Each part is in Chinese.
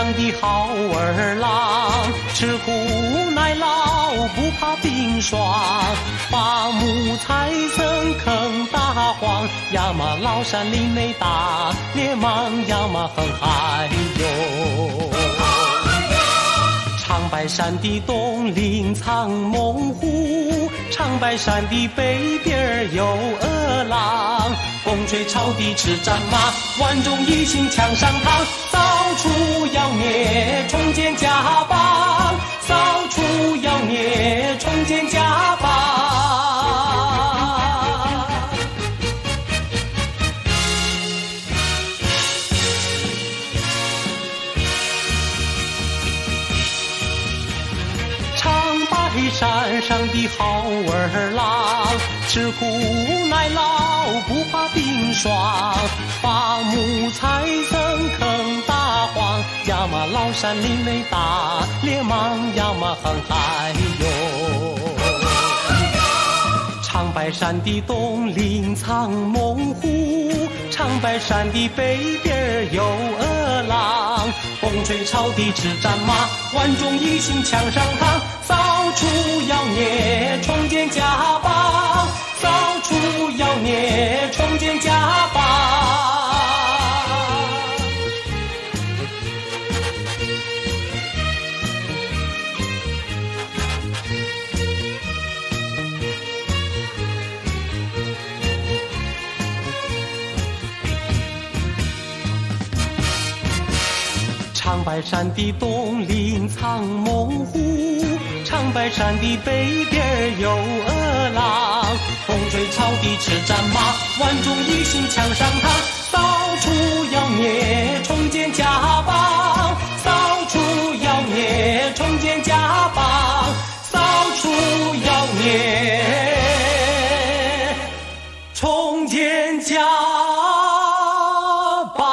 山的好儿郎，吃苦耐劳不怕冰霜，伐木采僧坑大荒，呀嘛崂山岭内打猎蟒，呀嘛横海游。长白山的东岭藏猛虎，长白山的北边有饿狼，风吹草低吃战马，万众一心抢上膛，扫除妖孽重建家邦，扫除妖孽重建家邦。山上的好儿郎，吃苦耐劳不怕冰霜，伐木采僧坑大荒，呀嘛崂山岭内打猎蟒，呀嘛横海游。长白山的东岭藏猛虎，长白山的北边有饿狼，风吹草低吃战马，万众一心抢上膛，扫除妖孽重建家邦，扫除妖孽重建家邦。长白山的东岭藏猛虎，长白山的北边有饿狼，风吹草低吃战马，万众一心抢上膛，扫除妖孽重建家邦，扫除妖孽重建家邦，扫除妖孽重建家邦。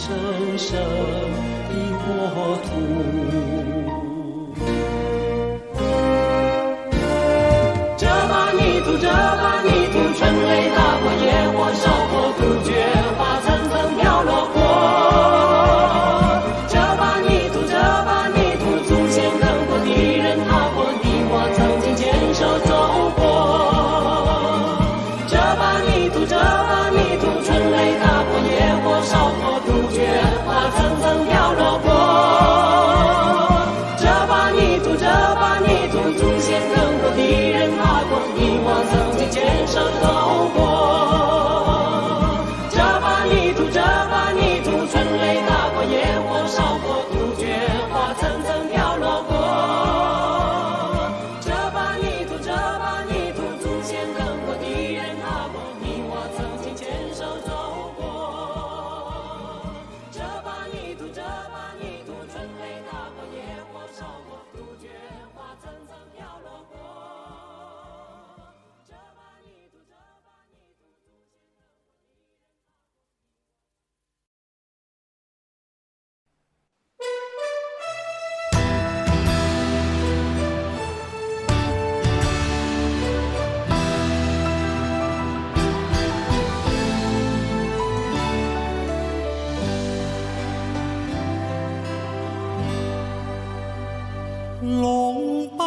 生生的国土。这把泥土，这把泥土。这把泥土，这把泥土，春雷打过，野火烧过，杜鹃花层层飘落过。这把泥土，这把泥土，祖先耕过，敌人踏过，你我曾经牵手走过。这把泥土，这把泥土，春雷打过，野火烧过，杜鹃花层层飘落过。这把泥土，这把泥土，祖先耕过，敌人踏过，你我曾经牵手走过。这把泥土，这把泥土，春雷打过，野火烧过，杜鹃花层层飘落过。这把泥土，这把泥土，祖先耕过，浪奔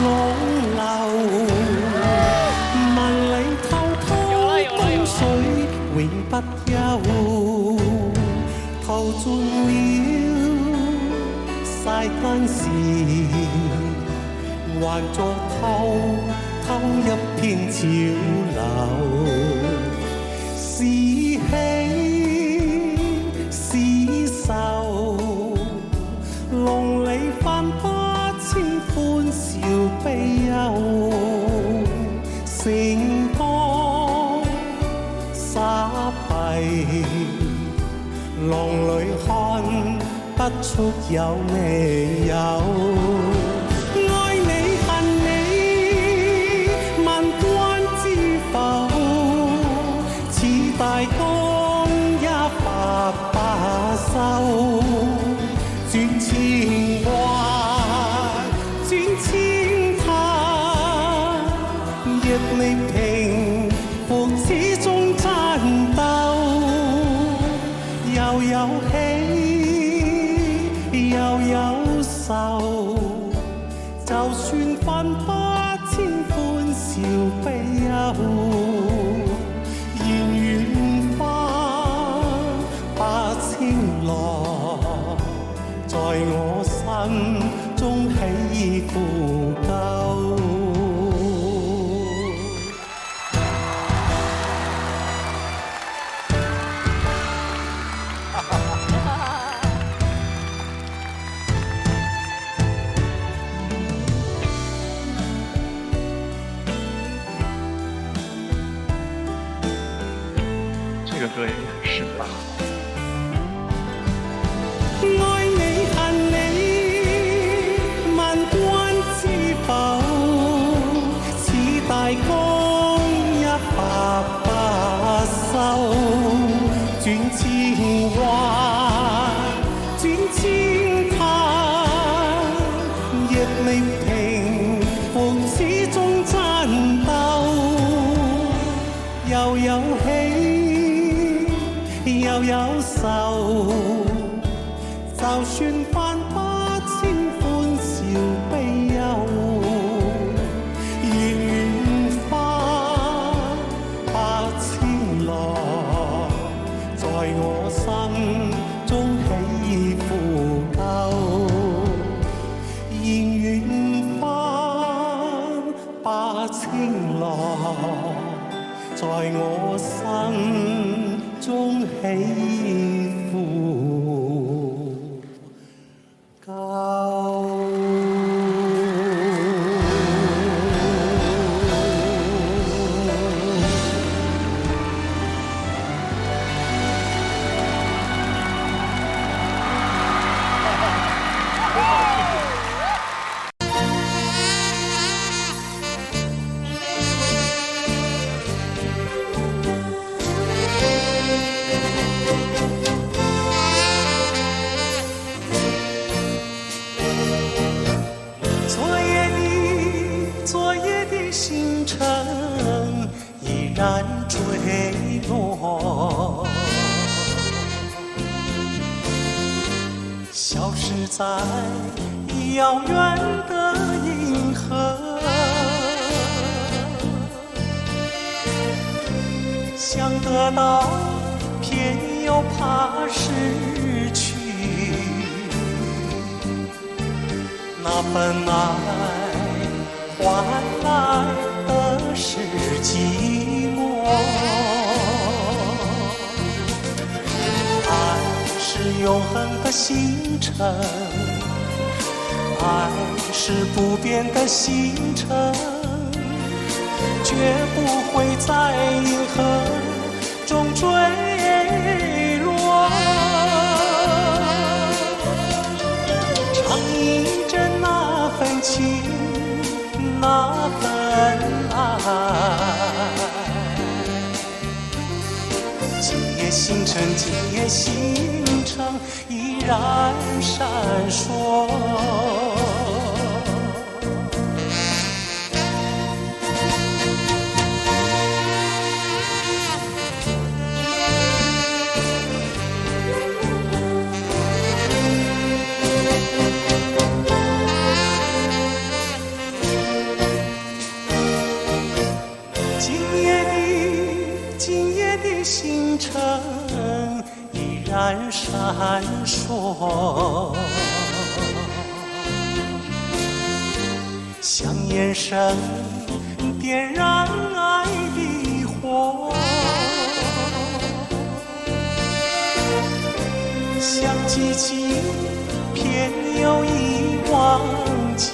浪流，萬里滔滔江水永不休。淘盡了世間事，還作偷一片潮流。是喜是愁，浪里翻不清歡笑悲憂，成多灑閉，浪裏看不出有未有。愛你恨你，萬關知否？似大江一發不收。轉千彎，轉千灘，亦力平復始終爭鬥，又有喜又有愁，就算分不清歡笑悲憂，願緣分不清浪。在我心中起伏夠。这个歌也很适合。愛你恨你，萬關知否？似大江一發不收，轉千彎，轉千灘，亦力平復始終爭鬥，又有喜又有愁。就算分不清歡笑悲憂，緣分不清浪，在我心中起伏夠。然緣分不清浪，在我心中起伏。昨夜的星辰依然坠落，消失在遥远的银河。想得到，偏又怕失去。那份爱换来的是寂寞，爱是永恒的星辰，爱是不变的星辰，绝不会在银河中坠落。唱一阵那份情，那份爱，今夜星辰，今夜星辰依然闪烁。今夜的星辰依然闪烁，像眼神点燃爱的火，像激情偏又已忘记，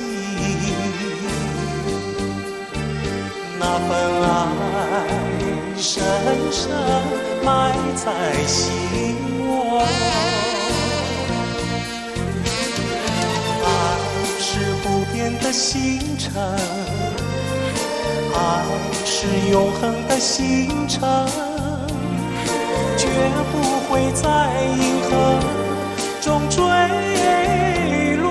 那份爱深深埋在心窝。爱是不变的星辰，爱是永恒的星辰，绝不会在银河中坠落。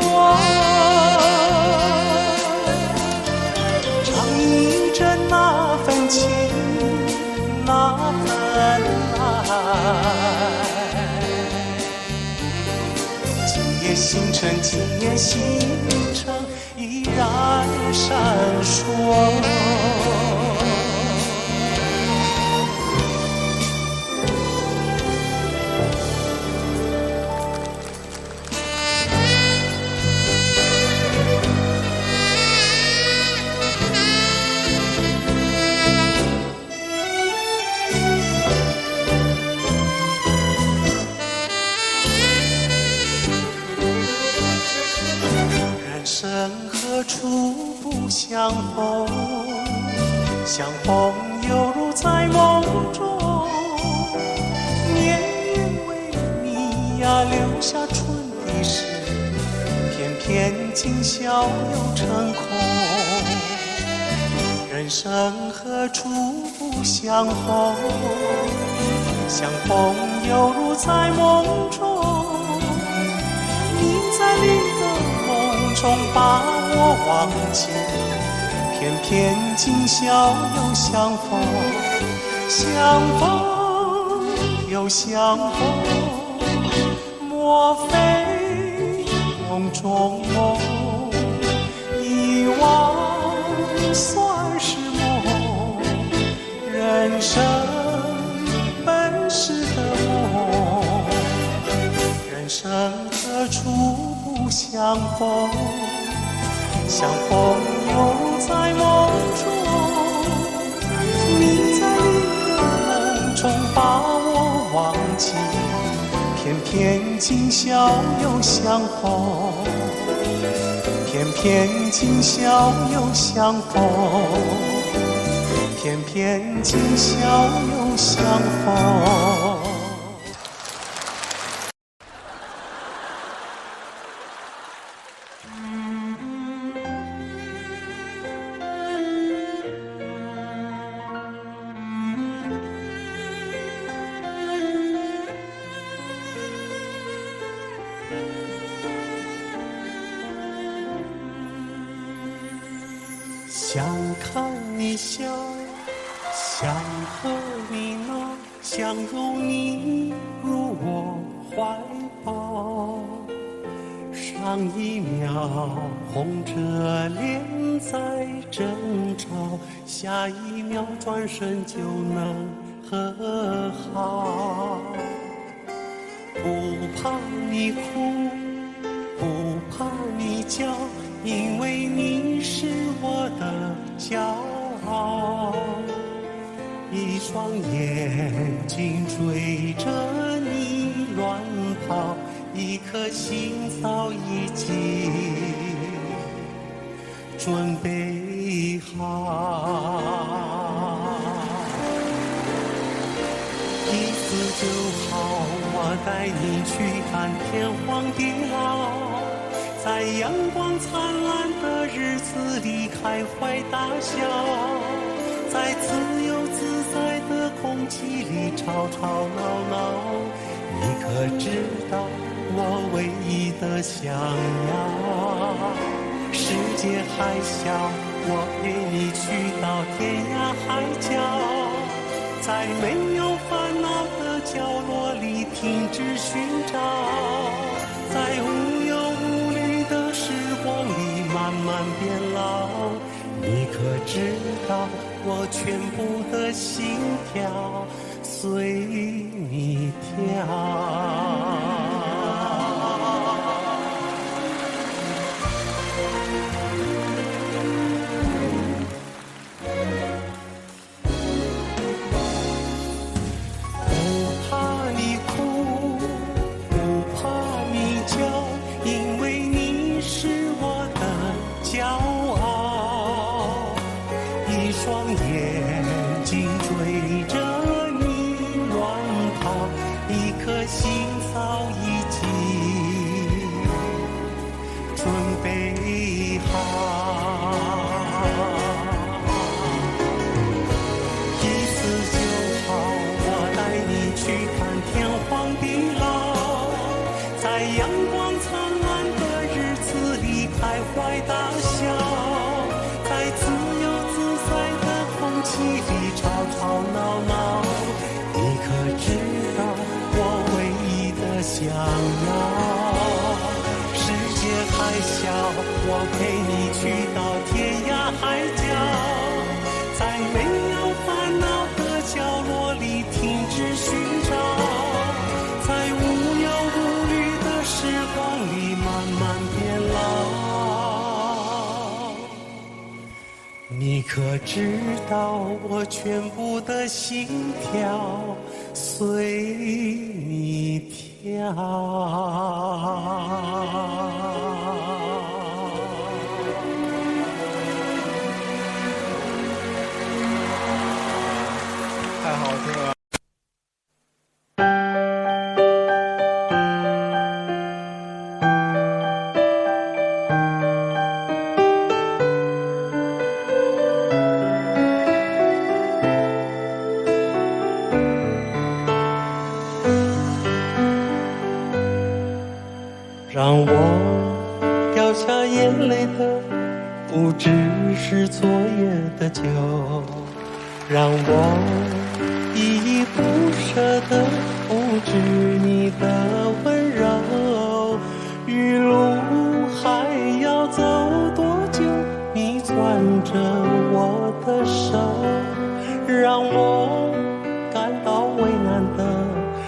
唱一阵那份情，那份爱，今夜星辰，今夜星辰依然闪烁。人何处不相逢，相逢犹如在梦中。年因为你呀留下春的诗，偏偏今宵又成空。人生何处不相逢，相逢犹如在梦中。你在另一个梦中把我忘记，偏偏今宵又相逢，相逢又相逢，莫非梦中梦，遗忘算是梦，人生本是个梦，人生何处不相逢，相逢犹如在梦中。你在另一个梦中把我忘记，偏偏今宵又相逢，偏偏今宵又相逢，偏偏今宵又相逢。想看你笑，想和你闹，想拥你入我怀抱。上一秒红着脸在争吵，下一秒转身就能和好。不怕你哭，不怕你叫，因为你是我的骄傲。一双眼睛追着你乱跑，一颗心早已经准备好。一次就好，我带你去看天荒地老，在阳光灿烂的日子里开怀大笑，在自由自在的空气里吵吵闹闹。你可知道我唯一的想要？世界还小，我陪你去到天涯海角，在没有烦恼的角落里停止寻找，在无忧无虑的时光里慢慢变老。你可知道我全部的心跳随你跳。我陪你去到天涯海角，在没有烦恼的角落里停止寻找，在无忧无虑的时光里慢慢变老。你可知道我全部的心跳随你跳？太好听了。让我掉下眼泪的不只是昨夜的酒，让我依依不舍地控制你的温柔。余路还要走多久？你攥着我的手，让我感到为难的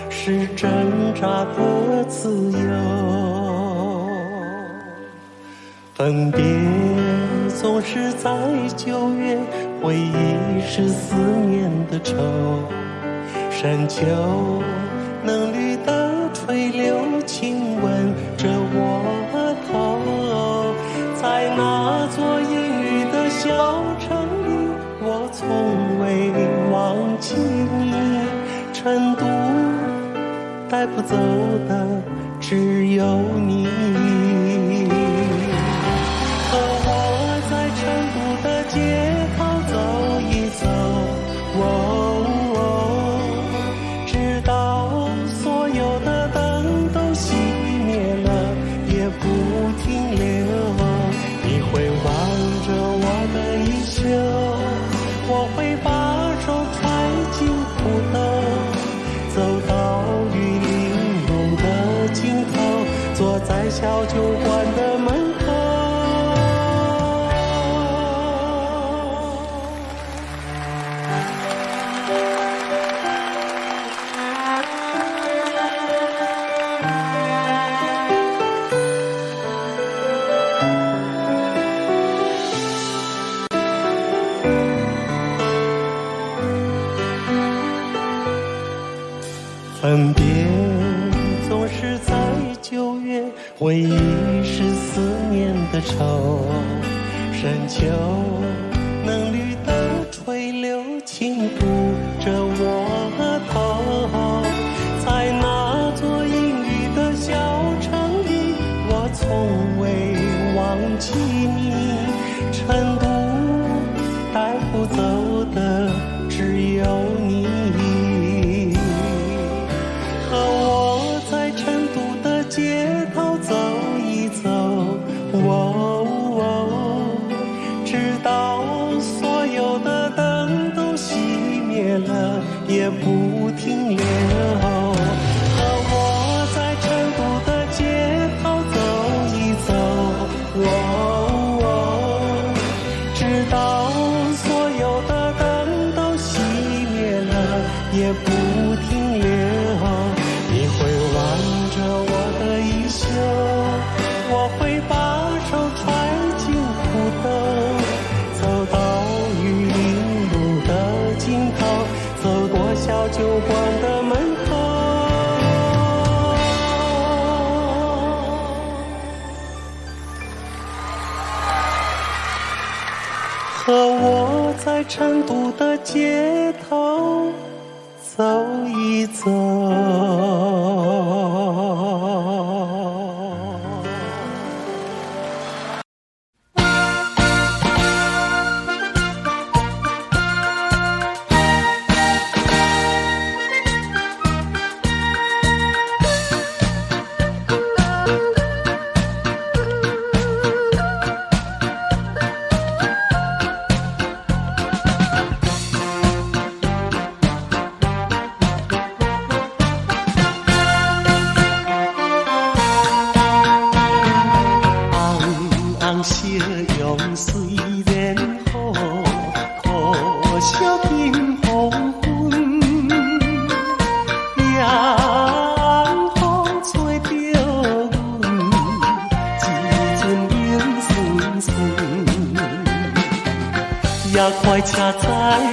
是挣扎的自由。分别总是在9月，回忆是思念的愁。深秋嫩绿的垂柳亲吻着我额头，在那座阴雨的小城里，我从未忘记你。成都带不走的只有你。街头走一走，直到所有的灯都熄灭了，也不停留。你会望着我的衣袖，我会把手揣进裤兜，走到玉玲珑的尽头，坐在小酒馆的门口。分别总是在9月，回忆是思念的愁。深秋嫩绿的垂柳轻抚着我的头，在那座阴雨的小城里，我从未忘记你。成都带不走的只有你，和我在成都的街头走一走，直到所有的灯都熄灭了也不停留。和我在成都的街头走一走，直到所有的灯都熄灭了也不停留。你会挽着我的衣袖，我会把手揣进裤兜，走到玉林路的尽头，走过小酒馆的门口。和我在成都的街头走一走。斜阳虽然好，可惜近黄昏，阳风吹着阮，一阵影顺顺，也快车载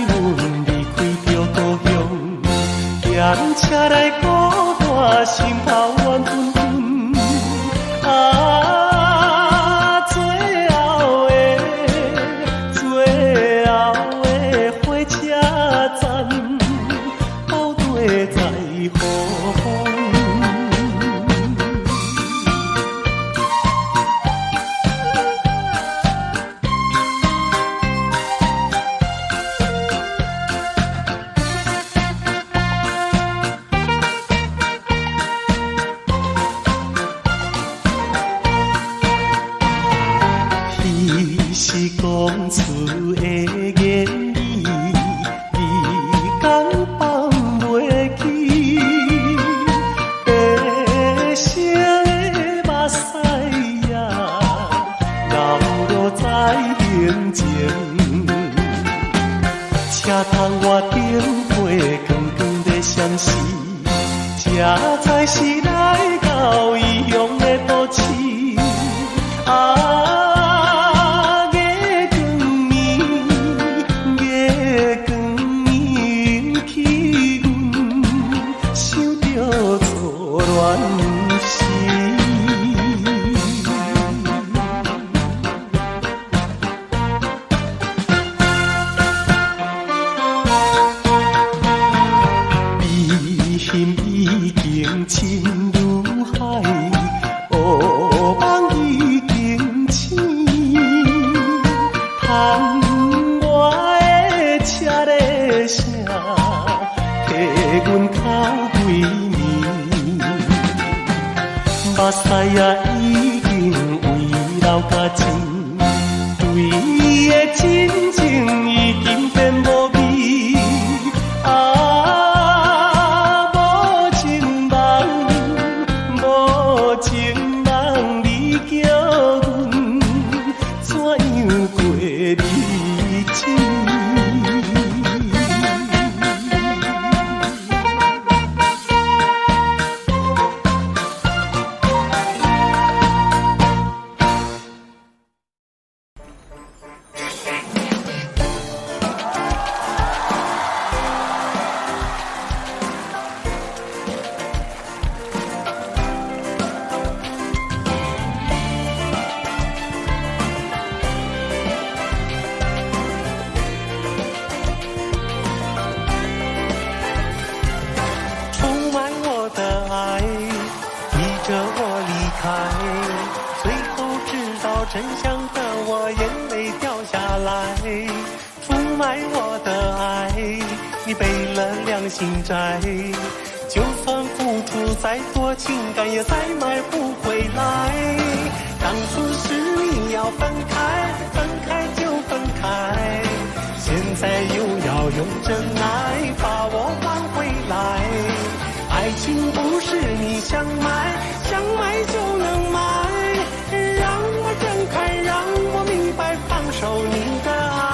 阮离开着故乡，嫌车来孤单，心头怨愤愤。是讲出的言语，你敢放袂记？白色的目屎呀，流落在眼前。车窗外灯火光光的闪烁，这才是来到异乡的都市。已经深如海，乌梦已经醒，窗外的车的声，替阮哭几年，目屎也已经围流甲尽，对伊的真情已经变无味。真相的我眼泪掉下来，出卖我的爱，你背了良心债，就算付出再多情感也再买不回来。当初是你要分开，分开就分开，现在又要用真爱把我挽回来。爱情不是你想买，想买就能买，让我睁开，让我明白，放手你的爱。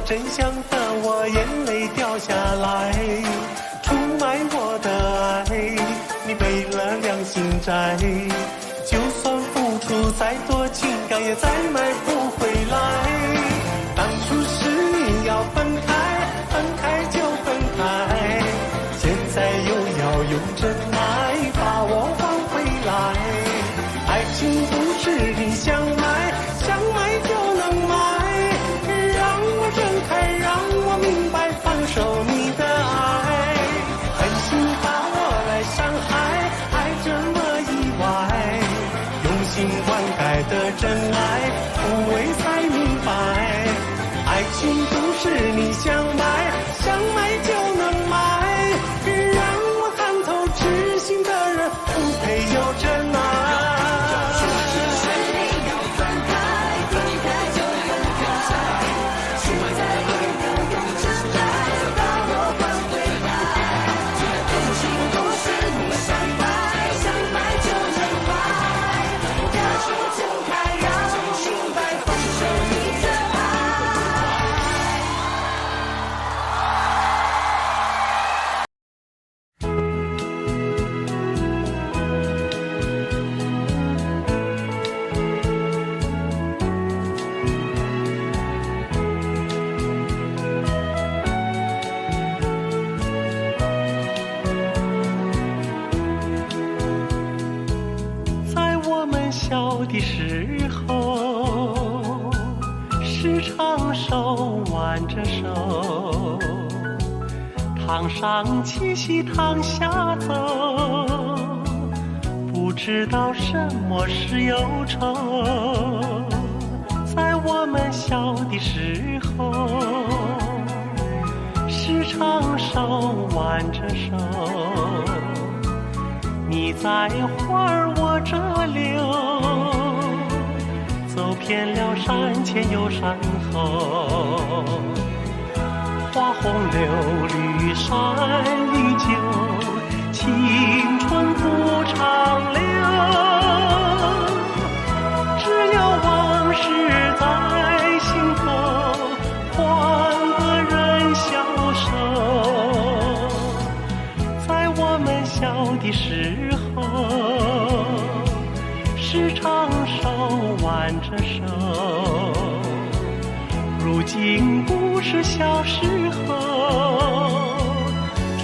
真相的我眼泪掉下来，出卖我的爱，你背了良心债，就算付出再多情感也再买不回来。当初是你要分开，分开就分开，现在又要用真爱把我挽回来。爱情不是你想买，想买就能买，睁开，让我明白，放手你的爱，狠心把我来伤害，爱这么意外，用心灌溉的真爱，不为才明白，爱情不是你想买，想买就能买，让我看透痴心的人不配有真爱。小的时候，时常手挽着手，堂上七夕堂下走，不知道什么是忧愁。在我们小的时候，时常手挽着手，你在花儿我这留，走遍了山前又山后，花红柳绿山依旧，青春不长留，只有往事在心头，换个人消瘦。在我们小的时候，时常手挽着手，如今不是小时候，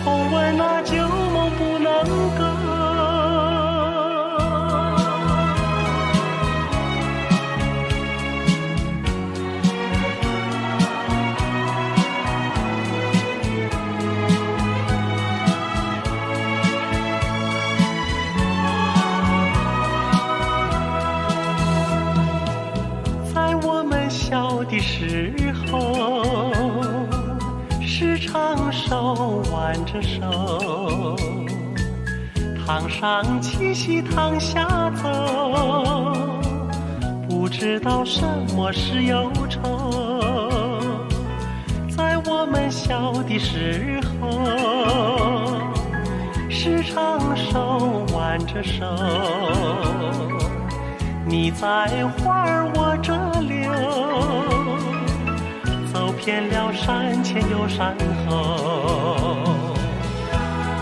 重温那旧梦不能够。小的时候，时常手挽着手，堂上七夕堂下走，不知道什么是忧愁。在我们小的时候，时常手挽着手，你在花儿我这留，走遍了山前又山后，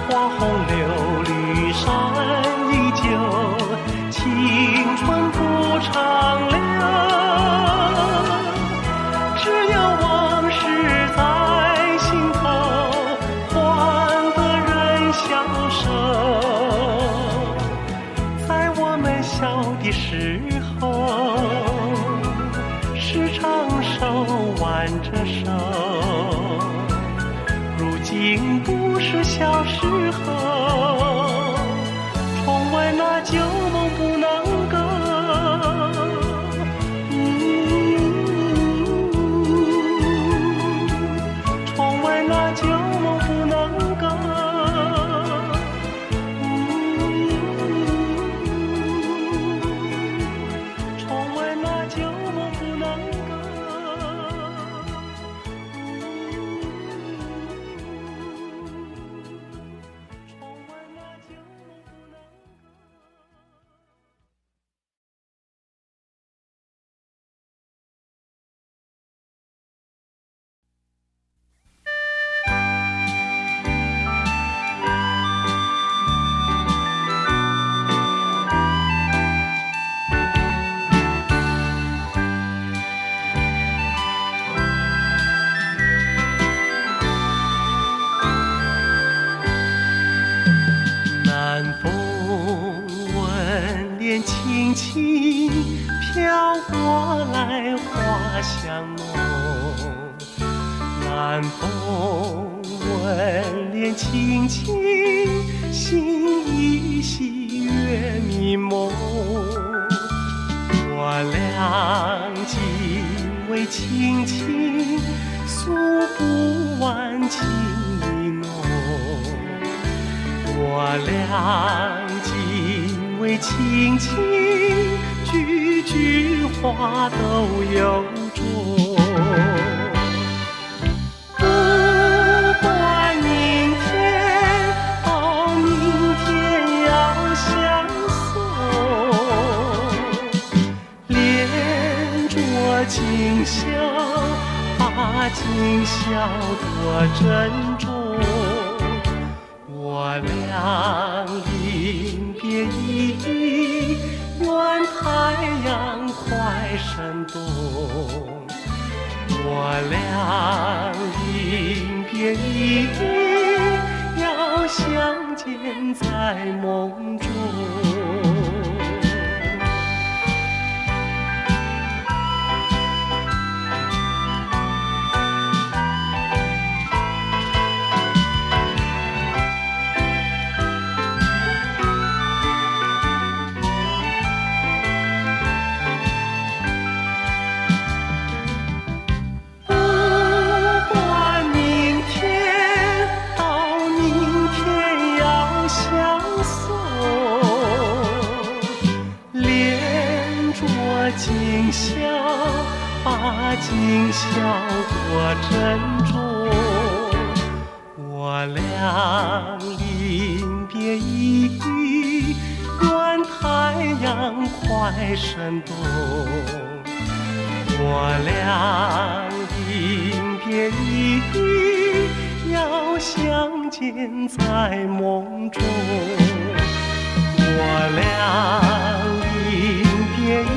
花红柳绿山依旧，青春不长留，只有往事在心头，换得人消瘦。在我们小的时候，时常手挽着手，如今不是小时候，重温那旧梦不能够。重温那旧梦不能够。重温那旧梦不能够。南风吻脸轻轻飘过来，花香浓。南风吻脸轻轻，心依稀，月迷蒙。我俩仅为轻轻，诉不完情意浓。我俩仅为轻轻，句句话都有衷。不管明天到明天要相送，连着今宵，把今宵多珍重。我俩临别意，愿太阳快升东。我俩临别意，要相见在梦中。今宵，把今宵多珍重。我俩临别意，愿太阳快升东。我俩临别意，要相见在梦中。我俩临别意，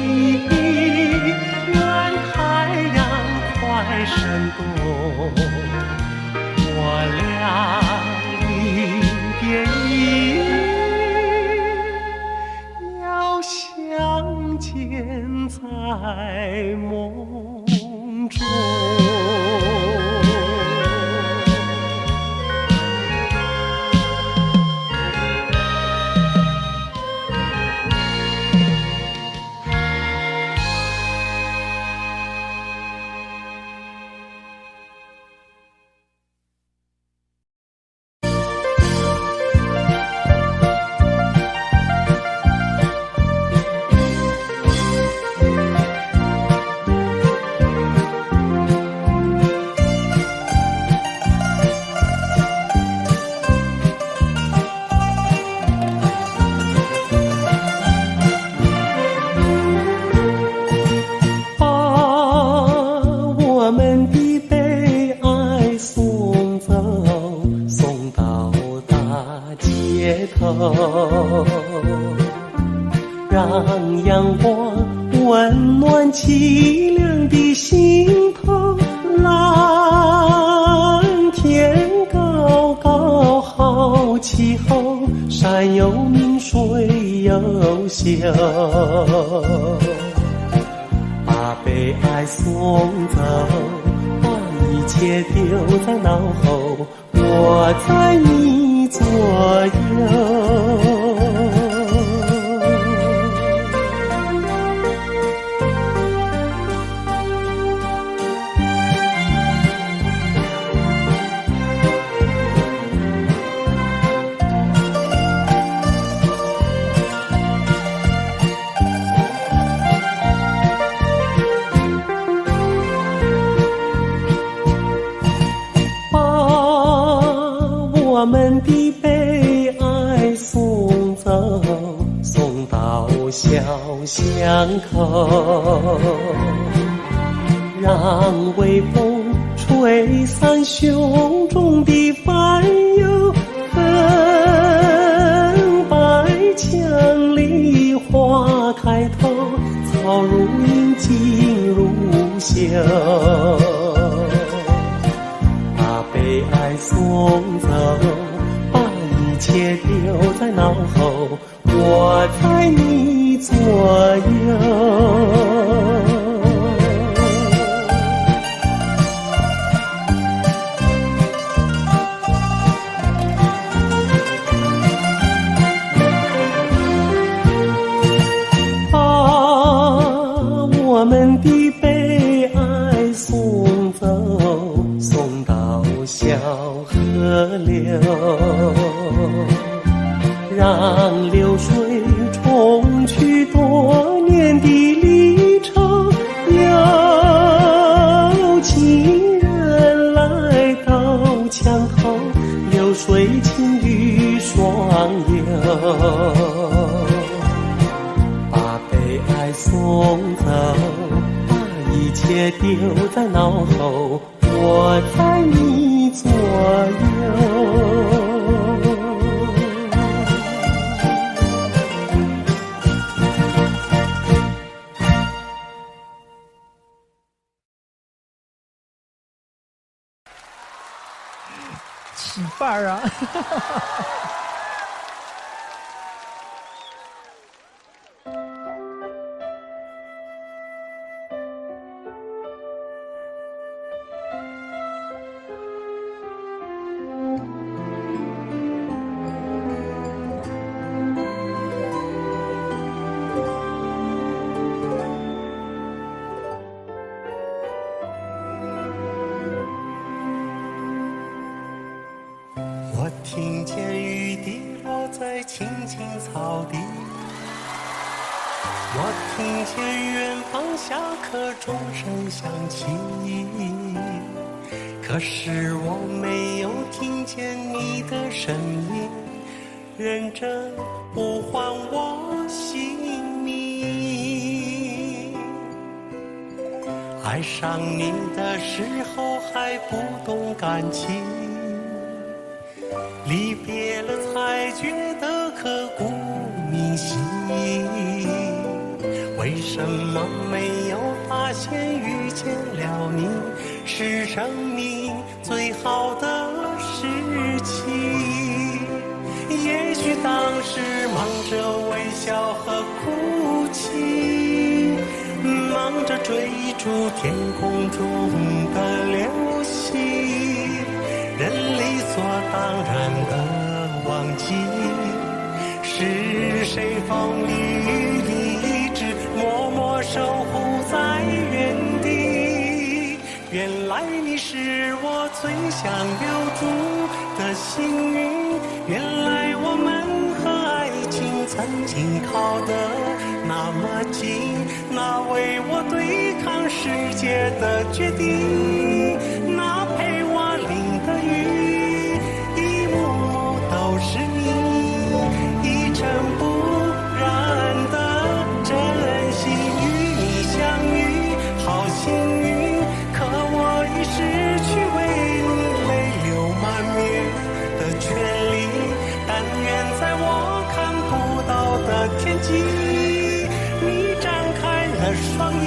愿太阳快升东。我俩临别意，要相见在梦中。朽，把悲哀送走，把一切丢在脑后，我在你左右。我们的悲哀送走，送到小巷口，让微风吹散胸中的烦忧，粉白墙里花开头，草如茵，景如绣，悲哀送走，把一切丢在脑后，我在你左右。我们的悲哀送走，送到小河流，让流水冲去多年的离愁，有情人来到墙头，流水轻于双游，把悲哀送走，一切丢在脑后，我在你左右。起范儿啊！我听见雨滴落在青青草地，我听见远方下课钟声响起，可是我没有听见你的声音，认真呼唤我姓名。爱上你的时候还不懂感情，离别了才觉得刻骨铭心，为什么没有发现遇见了你是生命最好的事情？也许当时忙着微笑和哭泣，忙着追逐天空中的流星，人理所当然的忘记，是谁风里雨里一直默默守护在原地。原来你是我最想留住的幸运，原来我们和爱情曾经靠得那么近，那为我对抗世界的决定，那陪我淋的雨，一幕幕都是你，一尘不染的真心。与你相遇好幸运，可我已失去为你泪流满面的权利，但愿在我看不到的天际，你张开了双翼，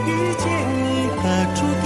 遇见你的注定。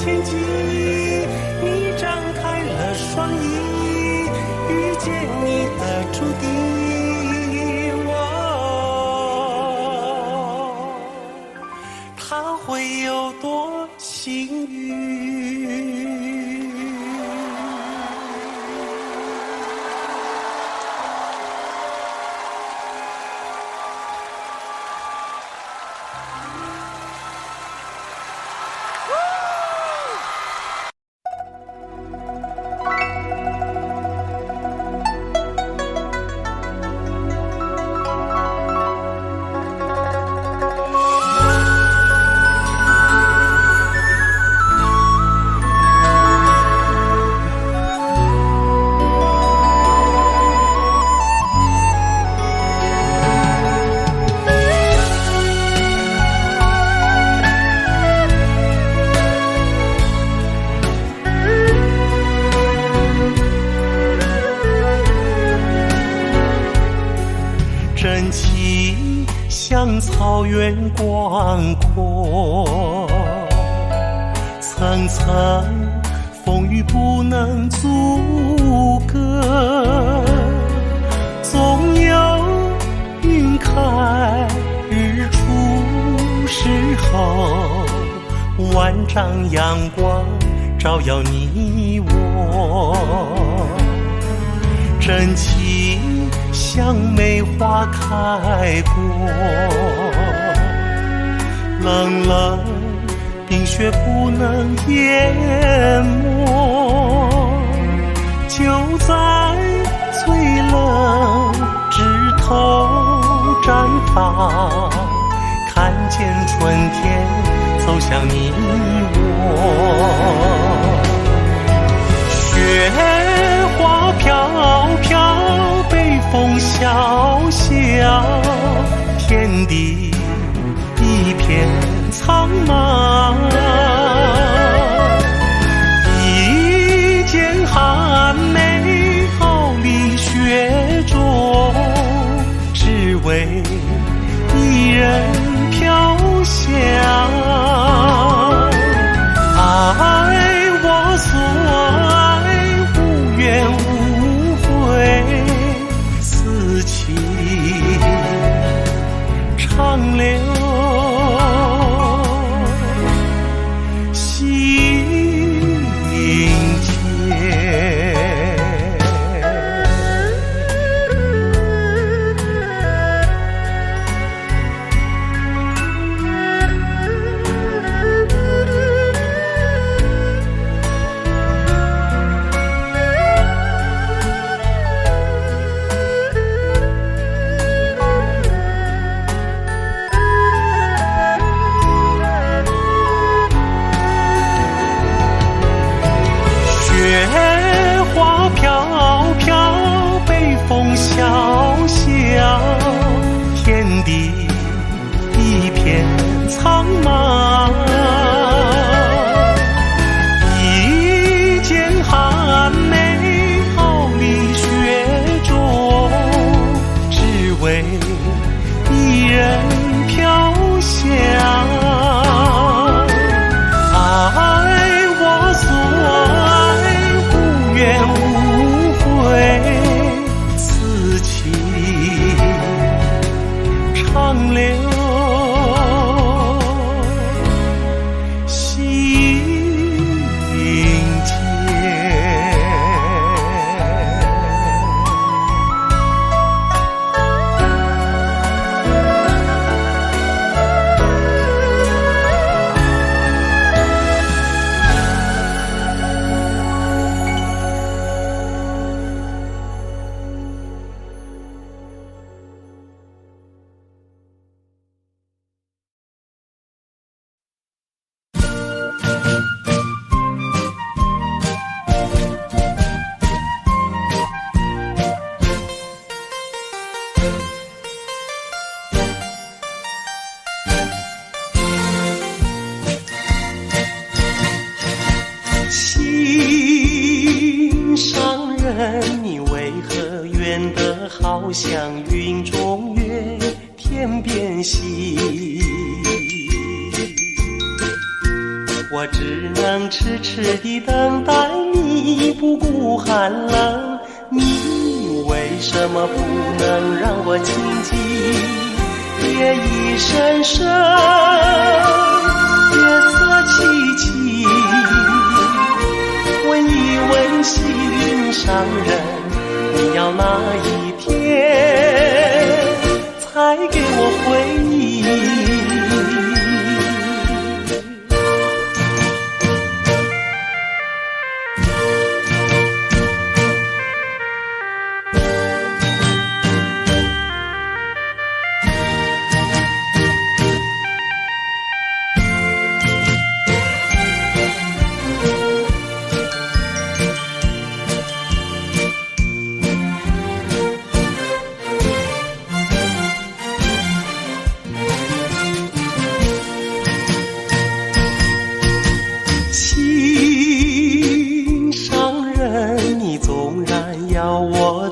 天际，你张开了双翼，遇见你的注定。他会有多幸运？真情像草原广阔，层层风雨不能阻隔，总有云开日出时候，万丈阳光照耀你我。真情像梅花开过，冷冷冰雪不能淹没，就在最冷枝头绽放，看见春天走向你我。雪花飘飘，北风萧萧，天地一片苍茫。一剑寒梅傲立雪中，只为一人飘香。爱我所爱，无怨无悔，此情长留心间。雪花飘飘，北风萧萧，天地一片苍茫。一剑寒梅傲立雪中，只为一人飘香。爱我所爱，无怨无悔，此情长留心间。心上人，你为何远得好像云中月，天边星？我只能痴痴地等待你，不顾寒冷，你为什么不能让我亲近？夜已深深，月色凄凄，问一问心上人，你要哪一天才给我回忆？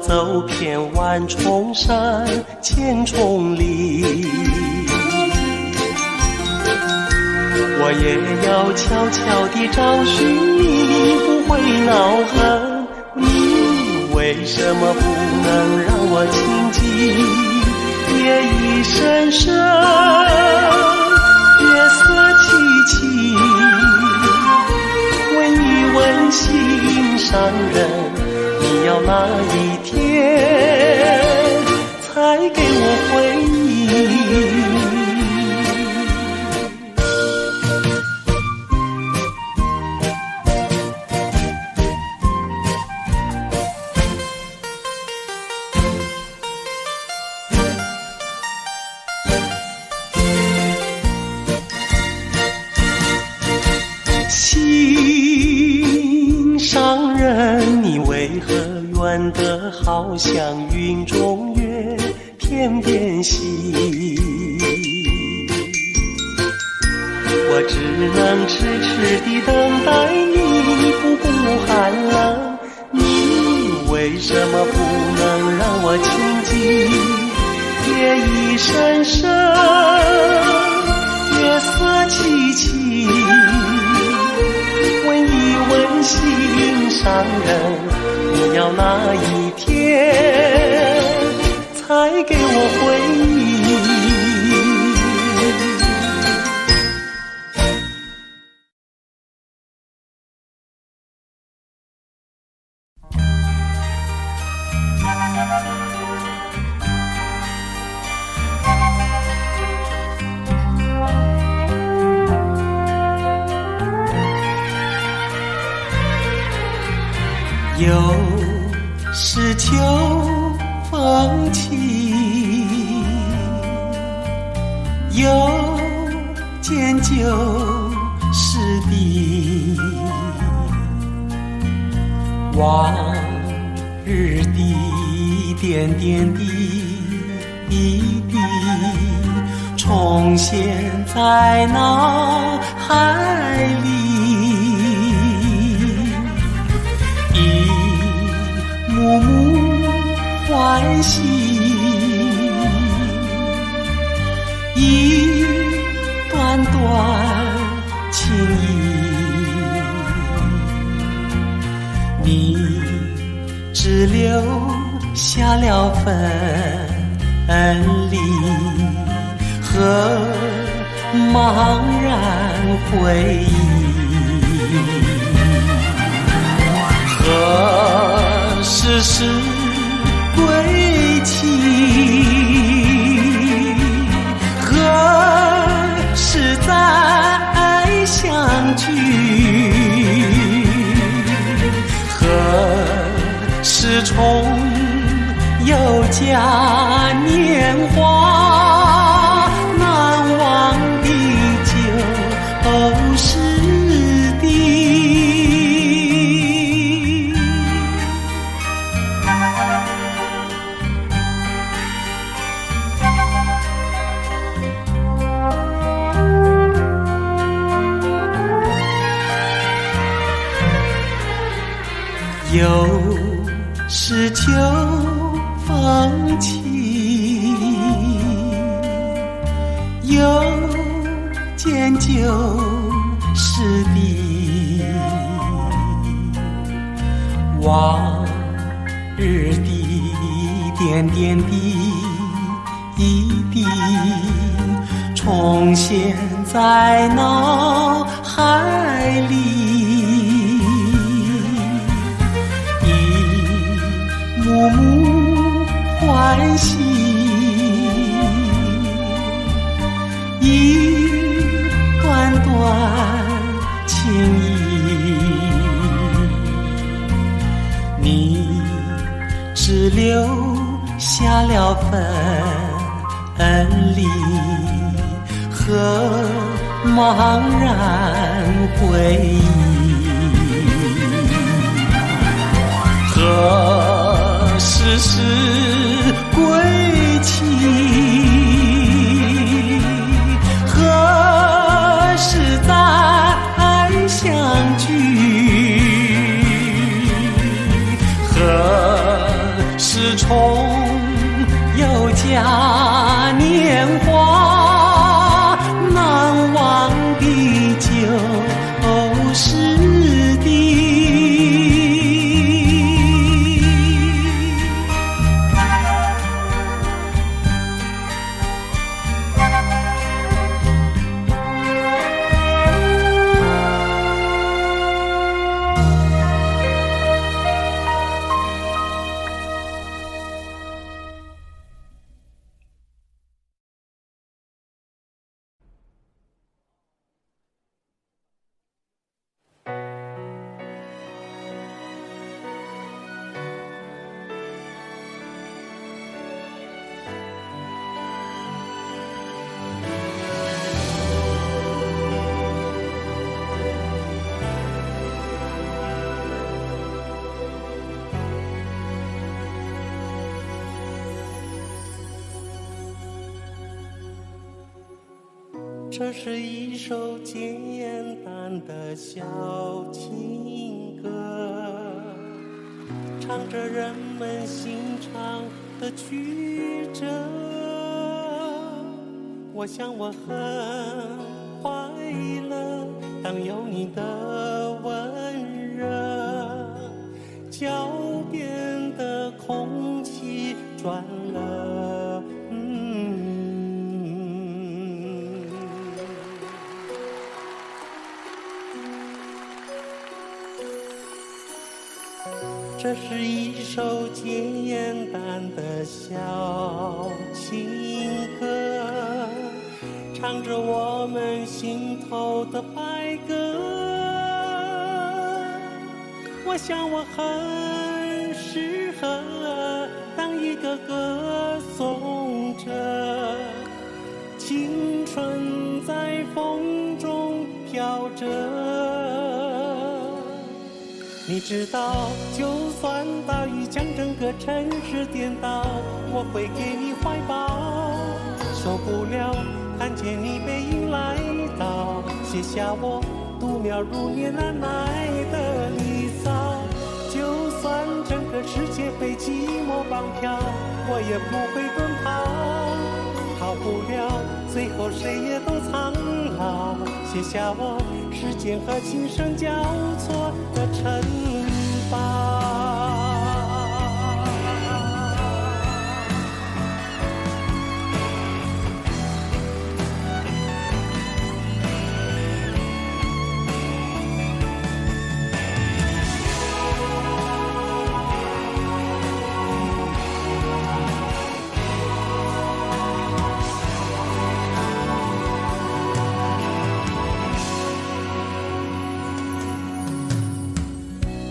走遍万重山千重岭，我也要悄悄地找寻你，不会恼恨。你为什么不能让我亲近？夜已深深，月色凄凄，问一问心上人，你要哪一天才给我回忆？心上人，你为何远得好像云中月，天边星？我只能痴痴地等待你，不顾寒冷。你为什么不能让我亲近？夜已深深，月色凄凄，问一问心上人，你要哪一天才给我回忆？又是秋风起，又见旧时的往日的点点滴滴，重现在脑海里。幕幕欢喜，一段段情谊，你只留下了分离和茫然回忆。何时是归期？何时再相聚？何时重又佳年华？难忘的旧时的。又是秋风起，又见旧时的往日的点点滴滴重现在脑海里，一幕幕欢喜，一段段情谊，你只留下了分离和茫然回忆，何时是归期？何时再相聚？何时重又佳年华？难忘的旧时的。这是一首简单的小情歌，唱着人们心肠的曲折。我想我很快乐，当有你的温热，脚边的空气转了。这是一首简单的小情歌，唱着我们心头的白鸽。我想我很适合当一个歌颂者，青春在风中飘着。你知道，就算大雨将整个城市颠倒，我会给你怀抱。受不了看见你背影来到，写下我度秒如年难耐的离骚。就算整个世界被寂寞绑票，我也不会奔跑。逃不了，最后谁也都苍老。写下我时间和琴声交错的城堡。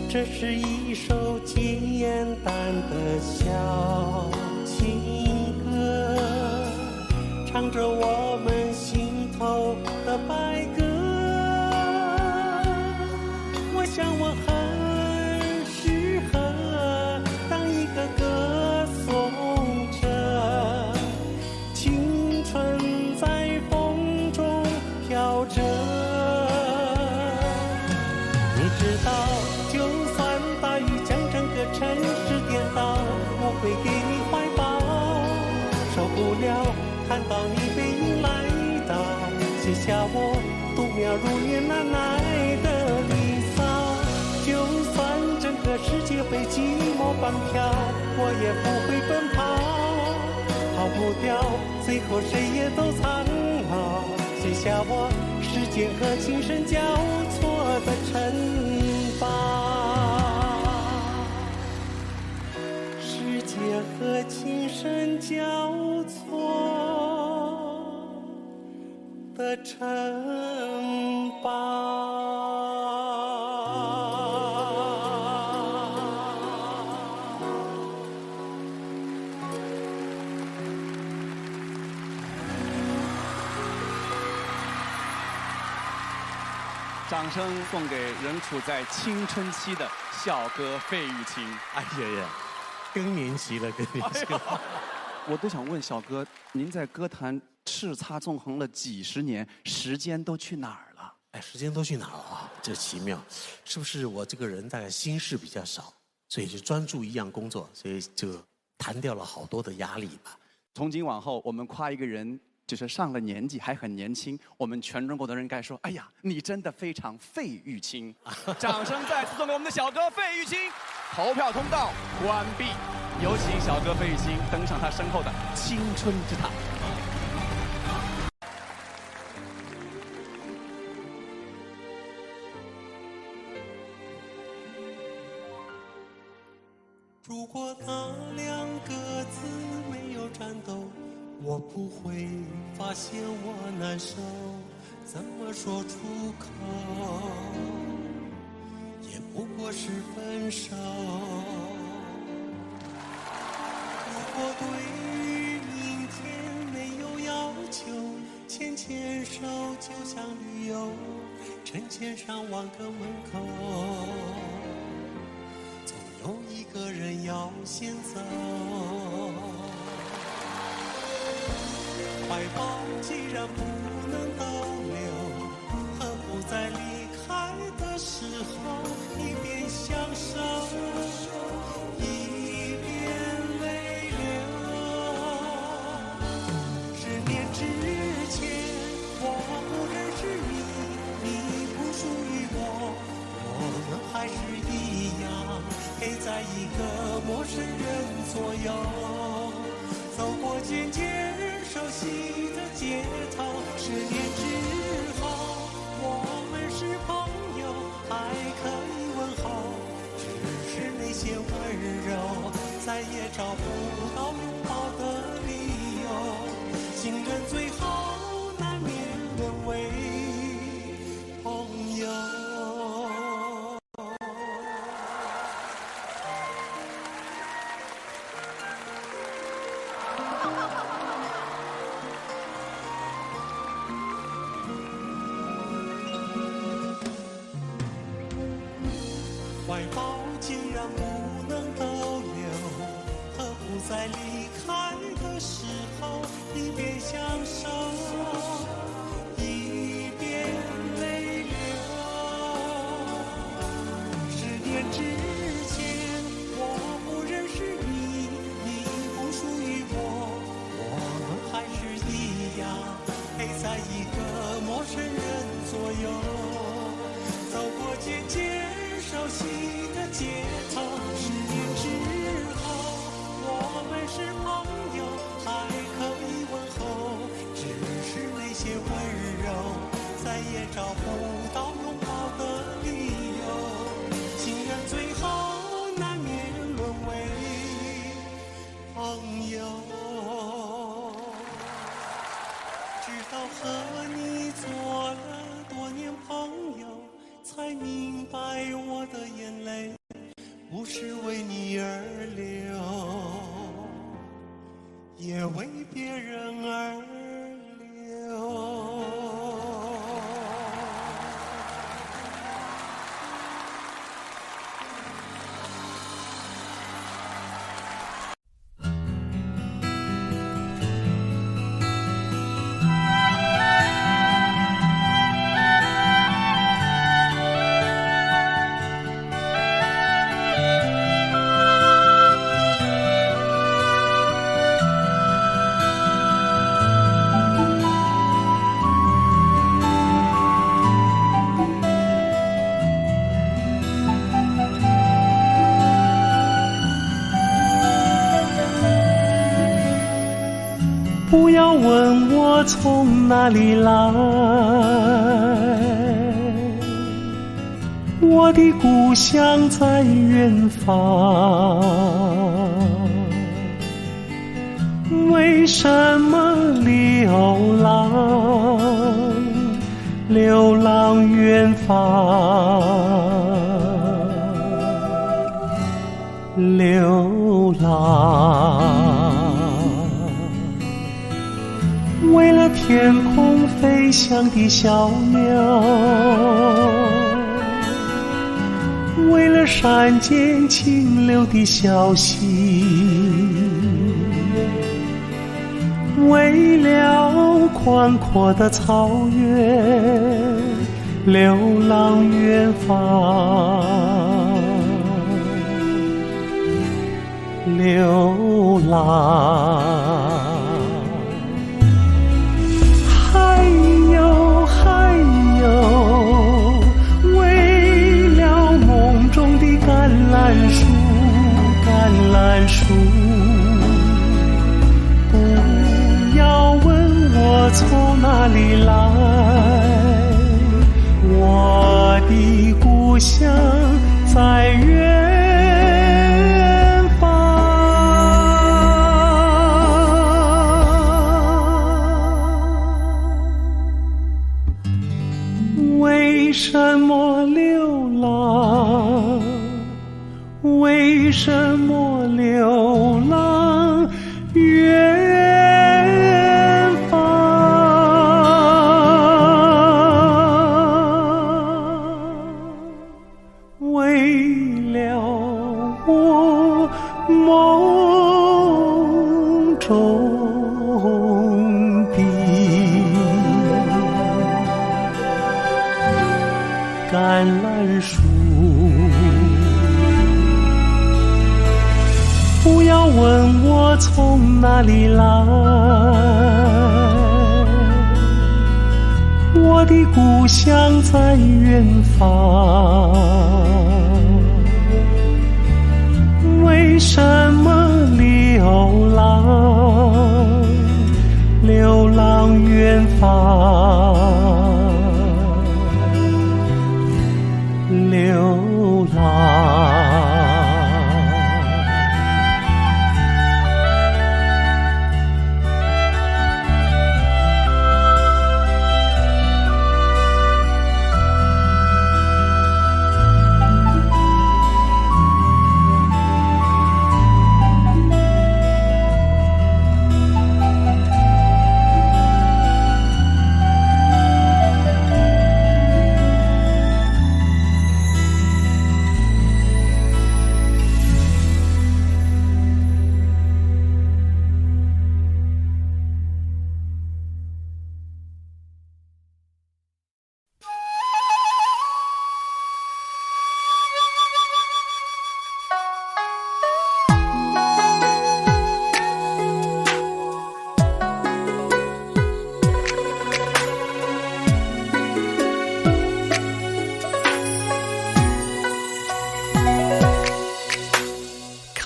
这是一首简单的小情歌，唱着我们心头的白鸽。我想我很适合当一个歌颂者，青春在风中飘着。你知道，就算大雨将整个城市颠倒，我会给你怀抱。受不了看到你背影来到，写下我度秒如年难耐的离骚。就算整个世界被寂寞绑票，我也不会奔跑，跑不掉，最后谁也都苍老，写下我时间和精神交错的城堡，时间和精神交错的城堡。掌声送给仍处在青春期的小哥费玉清。哎呀呀，更年期了，更年期了。我都想问小哥，您在歌坛叱咤纵横了几十年，时间都去哪儿了？哎，时间都去哪儿了啊？这奇妙，是不是我这个人大概心事比较少，所以就专注一样工作，所以就弹掉了好多的压力吧。从今往后，我们夸一个人就是上了年纪还很年轻，我们全中国的人该说：哎呀，你真的非常费玉清！掌声再次送给我们的小哥费玉清。投票通道关闭，有请小哥费玉清登上他身后的青春之塔。如果那两个字没有颤抖，我不会发现我难受，怎么说出口，也不过是分手。如果对于明天没有要求，牵牵手就像旅游，成千上万个门口，总有一个人要先走。怀抱既然不能逗留，何不在离开的时候一边享受，一边泪流。10年之前我不认识你，你不属于我，我们还是一样陪在一个陌生人左右，走过渐渐熟悉的街头。10年之后我们是朋友，还可以问候，只是那些温柔再也找不到拥抱的理由，情人最后难免沦为朋友。怀抱既然不能逗留，何不在离开的时候一边享受，一边泪流。10年之前我不认识你，你不属于我，我们还是一样陪在一个陌生人左右，走过渐渐熟悉的街头。10年之后我们是朋友，还可以问候，只是那些温柔再也找不到拥抱的理由，情人最后难免沦为朋友。直到和你做了多年朋友，才明白我的眼泪不是为你而流，也为别人而流。问我从哪里来，我的故乡在远方，为什么流浪远方，流浪，为了天空飞翔的小鸟，为了山间清流的小溪，为了宽阔的草原，流浪远方，流浪。还有，为了梦中的橄榄树，橄榄树。不要问我从哪里来，我的故乡在远为什么流浪？为什么流浪远方？为了我梦中的橄榄树。不要问我从哪里来，我的故乡在远方。为什么流浪远方？流浪。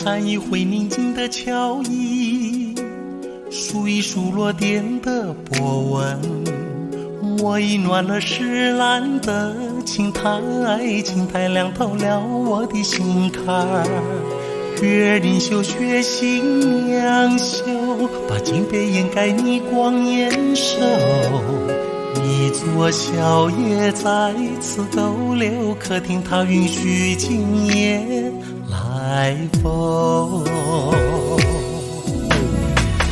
看一回宁静的桥椅，数一数落点的波纹，我已暖了湿烂的青苔，青苔凉透了我的心坎。月rin秀，雪心娘秀，把金杯掩盖你光眼瘦。一座小夜在此逗留，客厅它允许今夜来风。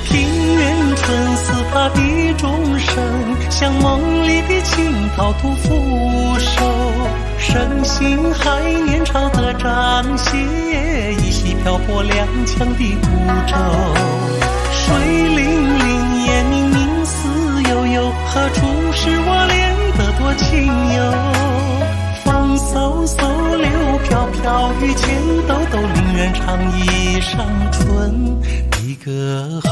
庭院春似它的钟声，像梦里的青桃吐扶手。身心还年潮的张歇，依稀漂泊踉跄的孤舟。水灵灵，夜明明，思悠悠，何处是我恋得多情游？风嗖嗖，流飘飘，雨前兜兜，令人唱一上春的歌喉。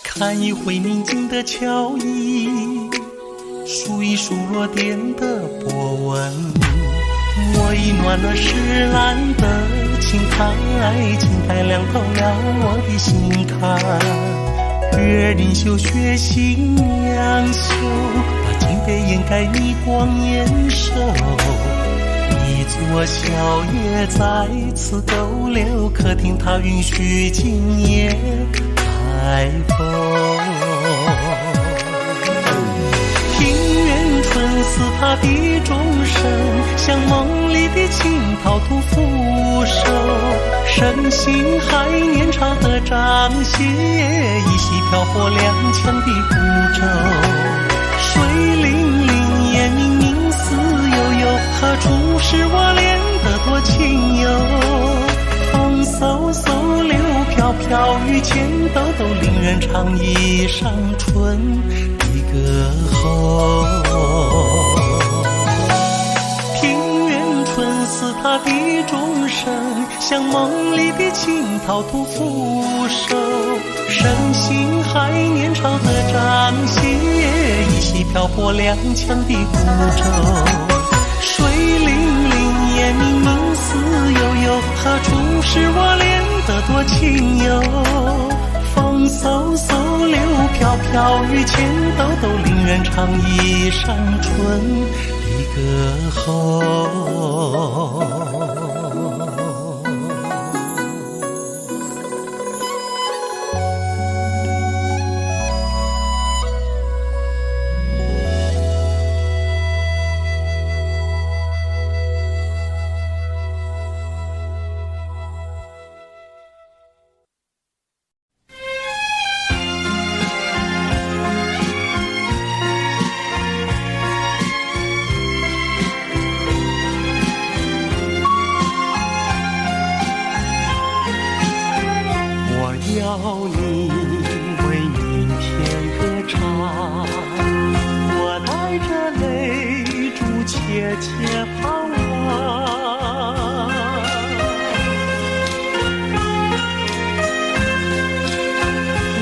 看一回宁静的桥椅，数一数落点的波纹。我已暖了石栏的青苔，青苔亮透了我的心坎。月rin秀雪新娘秀，把金杯掩盖你光艳手。一座小叶在此逗留，客厅它允许今夜开封。庭院春似它的钟声，像梦里的青桃吐扶手。身形还年少的张歇，依稀漂泊踉跄的孤舟。水灵灵夜明明似悠悠，何处是我恋得多情游？风嗖嗖流飘飘，雨前抖抖，令人唱一上春的歌喉。庭院春似它的钟声，像梦里的青桃吐扶手。身形还年少的张歇，依稀漂泊踉跄的孤舟。水灵灵夜明明似悠悠，何处是我恋得多情游？风嗖嗖流飘飘，雨前抖抖，令人唱一上春的歌喉。要你为明天歌唱，我带着泪珠切切盼望。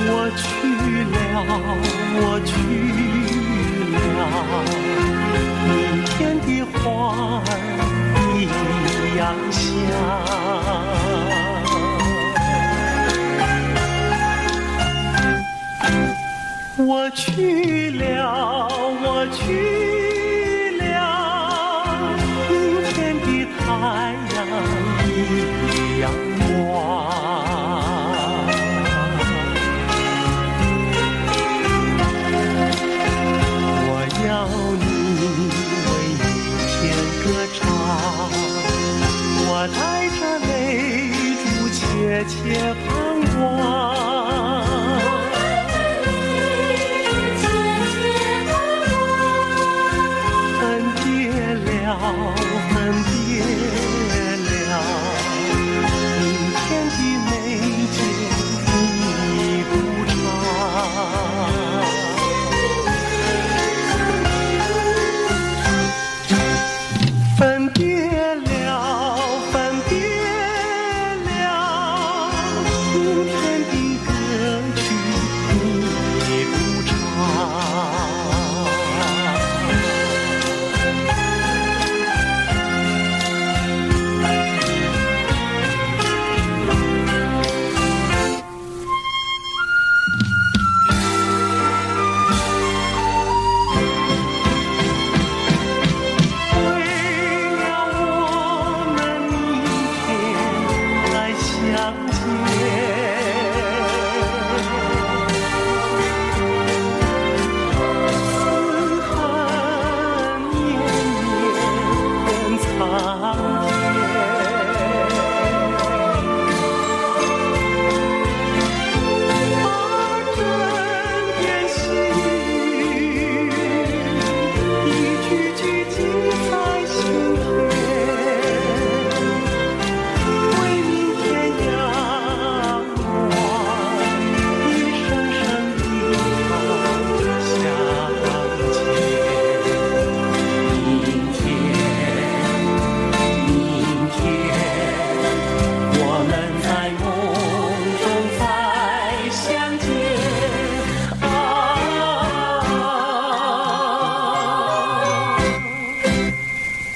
我去了，我去了，明天的花儿一样香。我去了，我去了，明天的太阳一样光。我要你为明天歌唱，我带着泪珠切切盼望。分别了，明天的美景你不长。分别了，分别了，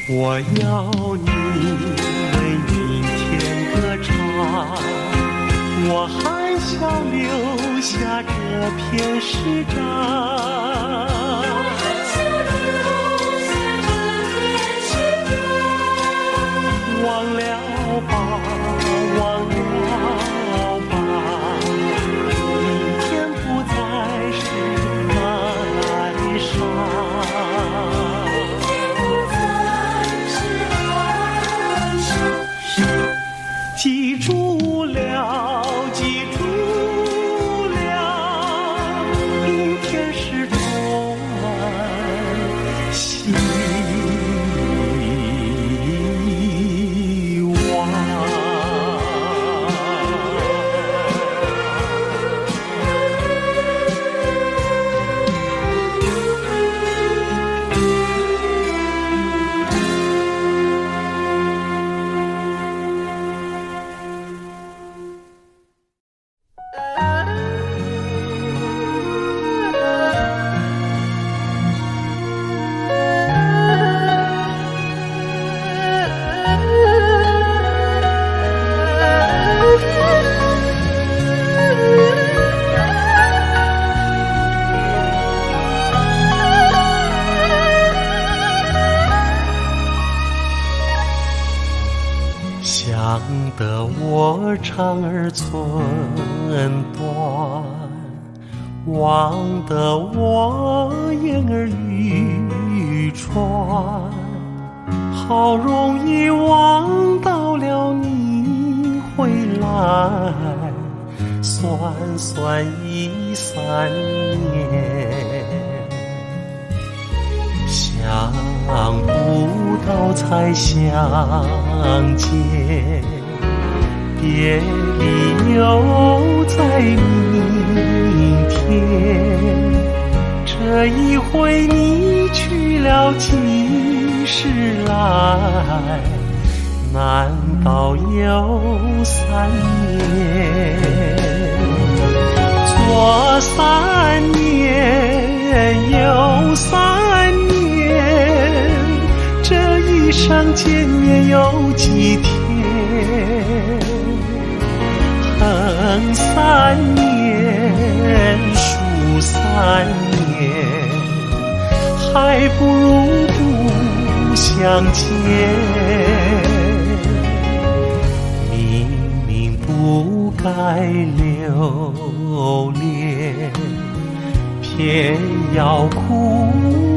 我要你为明天歌唱，我还想留下这篇诗章。忘了吧，忘了吧，明天不再是哀伤。记住了，记住了，明天是充满希望。想得我长儿寸断，忘得我言儿愚蠢，好容易望到了你回来，算算已3年，想不到才相见，别离又在明天。这一回你去了几时来？难道有3年？左3年，右3年，这一生见面有几天？恨3年，数3年，还不如不相见。明明不该留恋，偏要苦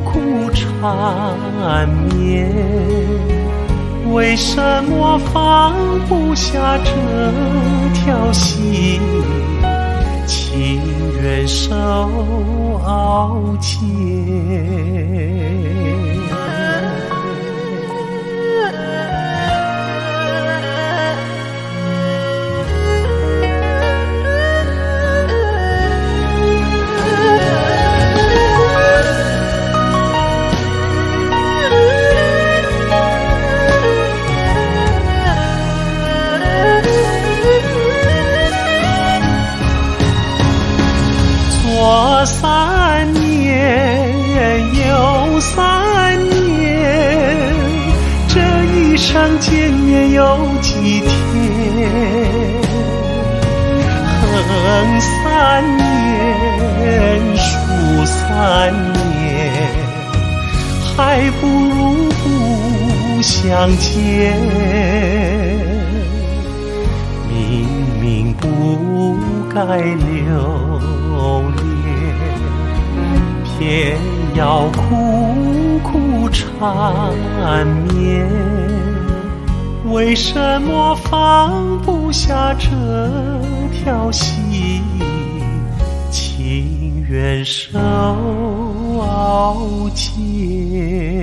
苦缠绵，为什么放不下这条心？情愿受熬煎。左3年，右3年，这一生见面有几天？恨3年，数3年，还不如不相见。明明不该留恋，偏要苦苦缠绵，为什么放不下这条心？情愿受熬煎。